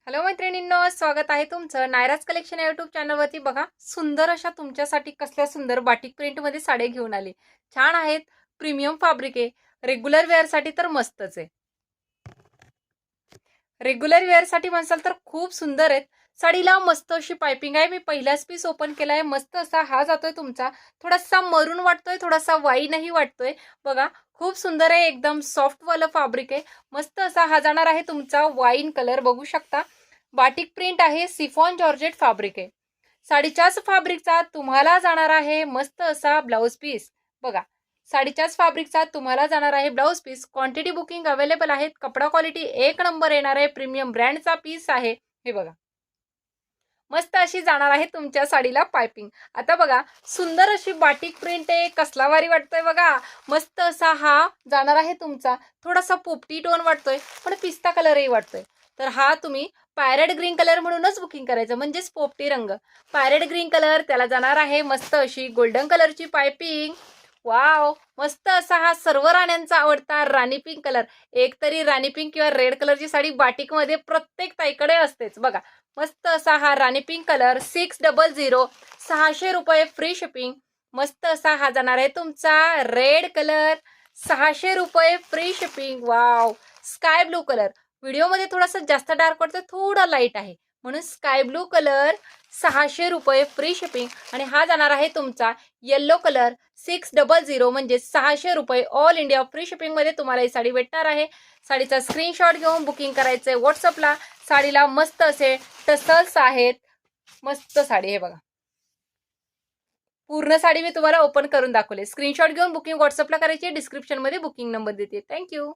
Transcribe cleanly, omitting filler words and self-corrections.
Hello मैत्रिणींनो, स्वागत आहे तुमचं नायराज कलेक्शन या यूट्यूब चॅनलवरती. बघा, सुंदर अशा तुमच्यासाठी कसल्या सुंदर बाटिक प्रिंटमध्ये साड्या घेऊन आले. छान आहेत, प्रीमियम फॅब्रिक आहे. रेग्युलर वेअरसाठी तर मस्तच आहे. रेग्युलर वेअरसाठी म्हणसाल तर खूप सुंदर आहेत. साडीला मस्त अशी पायपिंग आहे. मी पहिलाच पीस ओपन केला आहे. मस्त असा हा जातोय तुमचा. थोडासा मरून वाटतोय, थोडासा वाईनही वाटतोय. बघा, खूप सुंदर आहे. एकदम सॉफ्ट वाला फॅब्रिक आहे. मस्त असा हा जाणार आहे तुमचा वाईन कलर. बघू शकता, बाटिक प्रिंट आहे, सिफॉन जॉर्जेट फॅब्रिक आहे. साडीच्याच फॅब्रिकचा तुम्हाला जाणार आहे मस्त असा ब्लाउज पीस. बघा, साडीच्याच फॅब्रिकचा तुम्हाला जाणार आहे blouse piece. Quantity booking available आहेत. कपडा क्वालिटी एक नंबर येणार आहे. प्रीमियम ब्रँडचा पीस आहे. हे बघा, मस्त अशी जाणार आहे तुमच्या साडीला पायपिंग. आता बघा, सुंदर अशी बाटिक प्रिंट आहे. कसला भारी वाटतोय बघा. मस्त असा हा जाणार आहे तुमचा. थोडासा पोपटी टोन वाटतोय, पण पिस्ता कलरही वाटतोय. तर हा तुम्ही पॅरेट ग्रीन कलर म्हणूनच बुकिंग करायचं, म्हणजेच पोपटी रंग. पॅरेट ग्रीन कलर, त्याला जाणार आहे मस्त अशी गोल्डन कलरची पायपिंग. वाव, मस्त असा हा सर्व राण्यांचा आवडता राणी पिंक कलर. एक तरी राणी पिंक किंवा रेड कलरची साडी बाटिक मध्ये प्रत्येक ताईकडे असतेच. बघा, मस्त असा हा राणी पिंक कलर 600, 600 रुपये फ्री शिपिंग. मस्त असा हा जाणार आहे तुमचा रेड कलर, 600 रुपये free shipping. Wow, sky blue colour. व्हिडिओमध्ये थोडासा जास्त डार्क वाटतोय, थोडा लाईट आहे, म्हणून स्काय ब्लू कलर 600 रुपये फ्री शिपिंग. आणि हा जाणार आहे तुमचा येल्लो कलर 600, म्हणजे 600 रुपये ऑल इंडिया फ्री शिपिंग मध्ये तुम्हाला ही साडी भेटणार आहे. साडीचा स्क्रीनशॉट घेऊन बुकिंग करायचंय व्हॉट्सअपला. साडीला मस्त असे टसल्स आहेत. मस्त साडी आहे बघा. पूर्ण साडी मी तुम्हाला ओपन करून दाखवले. स्क्रीनशॉट घेऊन बुकिंग व्हॉट्सअपला करायची. डिस्क्रिप्शन मध्ये बुकिंग नंबर देते. थँक्यू.